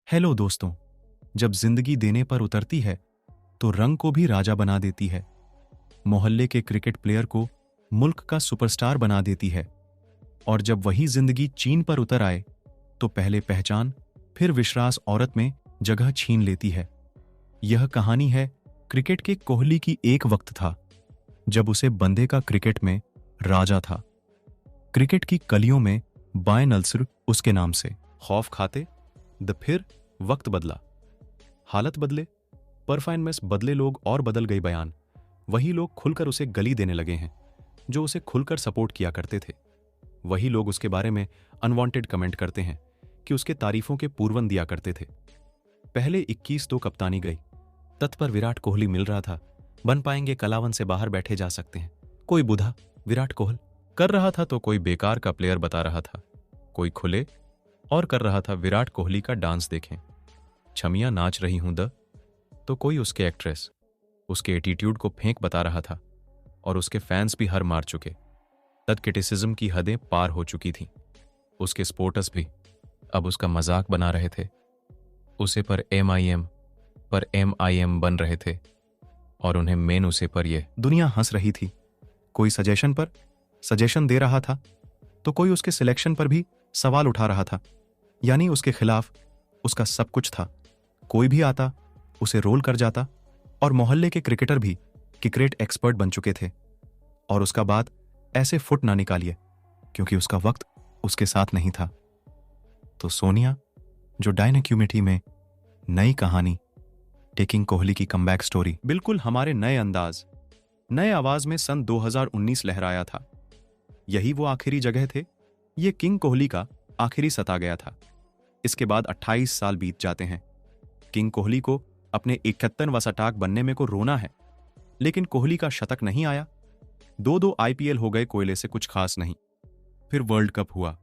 Hello दोस्तों। जब जिंदगी देने पर उतरती है तो रंग को भी राजा बना देती है। मोहल्ले के क्रिकेट प्लेयर को मुल्क का सुपरस्टार बना देती है। और जब वही जिंदगी चीन पर उतर आए तो पहले पहचान फिर विश्वास औरत में जगह छीन लेती है। यह कहानी है क्रिकेट के कोहली की। एक वक्त था जब उसे बंदे का क्रिकेट में राजा था। क्रिकेट की कलियों में बाय नल्सर उसके नाम से खौफ खाते। फिर वक्त बदला, हालत बदले, परफॉर्मेंस बदले, लोग और बदल गए बयान। वही लोग खुलकर उसे गली देने लगे हैं जो उसे खुलकर सपोर्ट किया करते थे। वही लोग उसके बारे में अनवांटेड कमेंट करते हैं कि उसके तारीफों के पूर्वन दिया करते थे। पहले 21 तो कप्तानी गई, तत्पर विराट कोहली मिल रहा था। बन पाएंगे कलावन से बाहर बैठे जा सकते हैं। कोई बुधा विराट कोहली कर रहा था तो कोई बेकार का प्लेयर बता रहा था। कोई खुले और कर रहा था विराट कोहली का डांस देखें। छमिया नाच रही हूं तो कोई उसके एक्ट्रेस उसके एटीट्यूड को फेंक बता रहा था। और उसके फैंस भी हर मार चुके। तद क्रिटिसिज्म की हदें पार हो चुकी थीं। उसके स्पोर्टर्स भी अब उसका मजाक बना रहे थे। उसे पर एमआईएम बन रहे थे और उन्हें मेन उसे पर यह दुनिया हंस रही थी। कोई सजेशन दे रहा था तो कोई उसके सिलेक्शन पर भी सवाल उठा रहा था। यानी उसके खिलाफ उसका सब कुछ था। कोई भी आता उसे रोल कर जाता। और मोहल्ले के क्रिकेटर भी क्रिकेट एक्सपर्ट बन चुके थे। और उसका बात ऐसे फुट ना निकालिए क्योंकि उसका वक्त उसके साथ नहीं था। तो सोनिया जो डायनाक्यूमिटी में नई कहानी टेकिंग कोहली की कमबैक स्टोरी बिल्कुल हमारे नए अंदाज नए आवाज में सन 2019 लहराया था। यही वो आखिरी जगह थे। ये किंग कोहली का आखिरी सता गया था। इसके बाद 28 साल बीत जाते हैं। किंग कोहली को अपने 71वां सटाक बनने में को रोना है, लेकिन कोहली का शतक नहीं आया। 2 आईपीएल हो गए, कोयले से कुछ खास नहीं। फिर वर्ल्ड कप हुआ।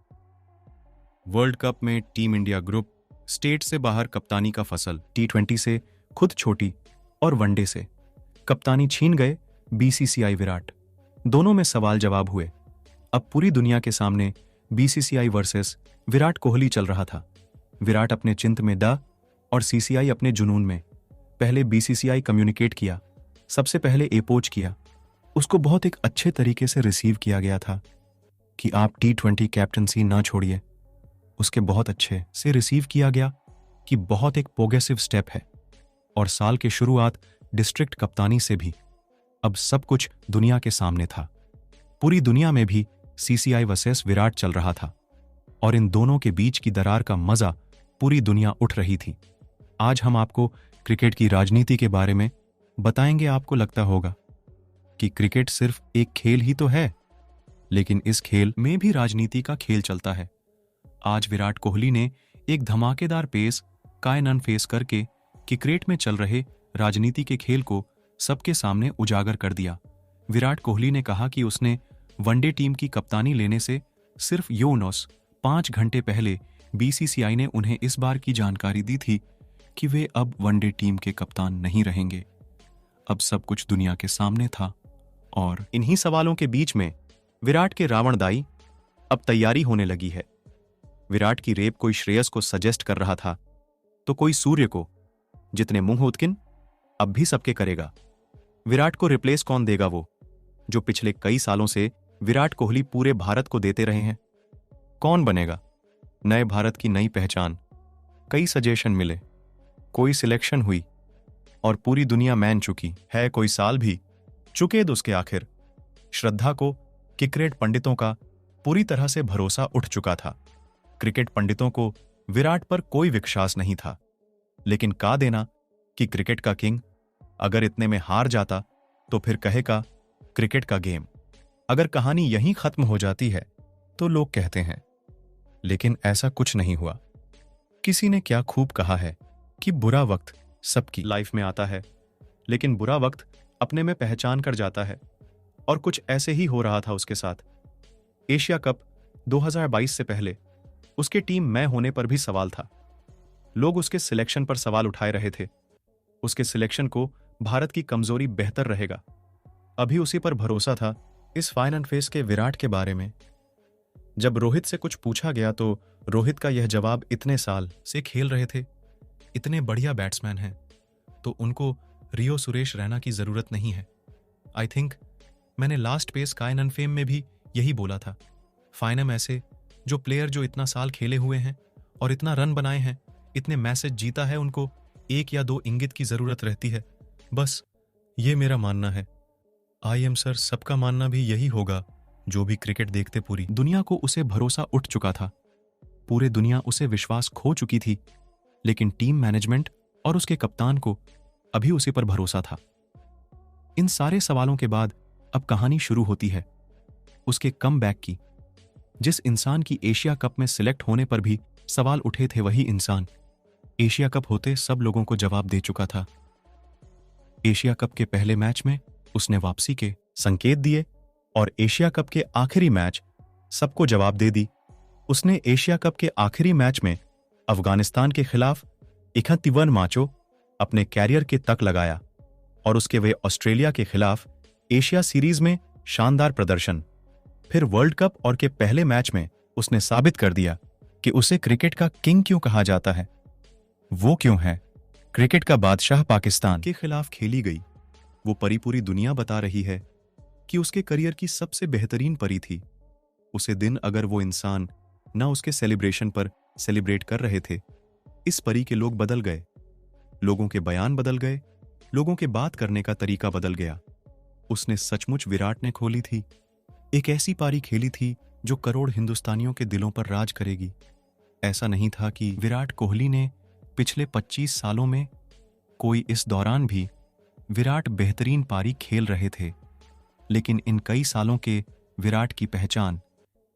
वर्ल्ड कप में टीम इंडिया ग्रुप स्टेट से बाहर कप्तानी का फसल, T20 से खुद छोटी और वनडे से कप्तानी छीन गए बीसीसीआई विराट। दोनों में सवाल जवाब हुए। अब पूरी दुनिया के सामने बीसीसीआई वर्सेस विराट कोहली चल रहा था। विराट अपने चिंत में और सीसीआई अपने जुनून में। पहले बीसीसीआई कम्युनिकेट किया, सबसे पहले अप्रोच किया। उसको बहुत एक अच्छे तरीके से रिसीव किया गया था कि आप T20 कैप्टनसी ना छोड़िए। उसके बहुत अच्छे से रिसीव किया गया कि बहुत एक प्रोग्रेसिव स्टेप है। और साल के शुरुआत डिस्ट्रिक्ट कप्तानी से भी अब सब कुछ दुनिया के सामने था। पूरी दुनिया में भी सीसीआई वर्सेस विराट चल रहा था और इन दोनों के बीच की दरार का मजा पूरी दुनिया उठ रही थी। आज हम आपको क्रिकेट की राजनीति के बारे में बताएंगे। आपको लगता होगा कि क्रिकेट सिर्फ एक खेल ही तो है, लेकिन इस खेल में भी राजनीति का खेल चलता है। आज विराट कोहली ने एक धमाकेदार पेस कायनन फेस करके क्रिकेट में चल रहे राजनीति के खेल को सबके सामने उजागर कर दिया। विराट कोहली ने कहा कि उसने वनडे टीम की कप्तानी लेने से सिर्फ 5 घंटे पहले बीसीसीआई ने उन्हें इस बार की जानकारी दी थी कि वे अब वनडे टीम के कप्तान नहीं रहेंगे। अब सब कुछ दुनिया के सामने था और इन्हीं सवालों के बीच में विराट के रावणदाई अब तैयारी होने लगी है। विराट की रेप कोई श्रेयस को सजेस्ट कर रहा था तो कोई सूर्य को। जितने मुंह उत्किन अब भी सबके करेगा। विराट को रिप्लेस कौन देगा? वो जो पिछले कई सालों से विराट कोहली पूरे भारत को देते रहे हैं। कौन बनेगा नए भारत की नई पहचान? कई सजेशन मिले, कोई सिलेक्शन हुई और पूरी दुनिया मान चुकी है। कोई साल भी चुके उसके आखिर। श्रद्धा को क्रिकेट पंडितों का पूरी तरह से भरोसा उठ चुका था। क्रिकेट पंडितों को विराट पर कोई विश्वास नहीं था। लेकिन का देना कि क्रिकेट का किंग अगर इतने में हार जाता तो फिर कहेगा क्रिकेट का गेम। अगर कहानी यहीं खत्म हो जाती है तो लोग कहते हैं, लेकिन ऐसा कुछ नहीं हुआ। किसी ने क्या खूब कहा है कि बुरा वक्त सबकी लाइफ में आता है, लेकिन बुरा वक्त अपने में पहचान कर जाता है। और कुछ ऐसे ही हो रहा था उसके साथ। एशिया कप 2022 से पहले उसके टीम में होने पर भी सवाल था। लोग उसके सिलेक्शन पर सवाल उठाए रहे थे। उसके सिलेक्शन को भारत की कमजोरी बेहतर रहेगा, अभी उसी पर भरोसा था। इस फाइनल फेज के विराट के बारे में जब रोहित से कुछ पूछा गया तो रोहित का यह जवाब, इतने साल से खेल रहे थे, इतने बढ़िया बैट्समैन हैं तो उनको रियो सुरेश रैना की जरूरत नहीं है। आई थिंक मैंने लास्ट पेस कायन एंड फेम में भी यही बोला था। फाइनम ऐसे जो प्लेयर जो इतना साल खेले हुए हैं और इतना रन बनाए हैं, इतने मैचेस जीता है, उनको 1 या 2 इंगित की जरूरत रहती है, बस। ये मेरा मानना है। आई एम सर सबका मानना भी यही होगा जो भी क्रिकेट देखते। पूरी दुनिया को उसे भरोसा उठ चुका था, पूरे दुनिया उसे विश्वास खो चुकी थी, लेकिन टीम मैनेजमेंट और उसके कप्तान को अभी उसी पर भरोसा था। इन सारे सवालों के बाद अब कहानी शुरू होती है उसके कमबैक की। जिस इंसान की एशिया कप में सिलेक्ट होने पर भी सवाल उठे थे, वही इंसान एशिया कप होते सब लोगों को जवाब दे चुका था। एशिया कप के पहले मैच में उसने वापसी के संकेत दिए और एशिया कप के आखिरी मैच सबको जवाब दे दी। उसने एशिया कप के आखिरी मैच में अफगानिस्तान के खिलाफ 51 मैचों अपने कैरियर के तक लगाया और उसके वे ऑस्ट्रेलिया के खिलाफ एशिया सीरीज में शानदार प्रदर्शन। फिर वर्ल्ड कप और के पहले मैच में उसने साबित कर दिया कि उसे क्रिकेट का किंग क्यों कहा जाता है। वो क्यों है क्रिकेट का बादशाह। पाकिस्तान के खिलाफ खेली गई वो परी पूरी दुनिया बता रही है कि उसके करियर की सबसे बेहतरीन परी थी। उसे दिन अगर वो इंसान ना उसके सेलिब्रेशन पर सेलिब्रेट कर रहे थे, इस परी के लोग बदल गए, लोगों के बयान बदल गए, लोगों के बात करने का तरीका बदल गया। उसने सचमुच विराट ने खोली थी, एक ऐसी पारी खेली थी जो करोड़ हिंदुस्तानियों के दिलों पर राज करेगी। ऐसा नहीं था कि विराट कोहली ने पिछले 25 सालों में कोई इस दौरान भी विराट बेहतरीन पारी खेल रहे थे, लेकिन इन कई सालों के विराट की पहचान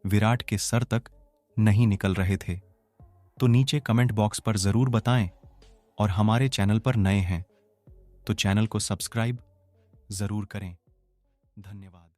विराट के सर तक नहीं निकल रहे थे। तो नीचे कमेंट बॉक्स पर जरूर बताएं और हमारे चैनल पर नए हैं तो चैनल को सब्सक्राइब जरूर करें। धन्यवाद।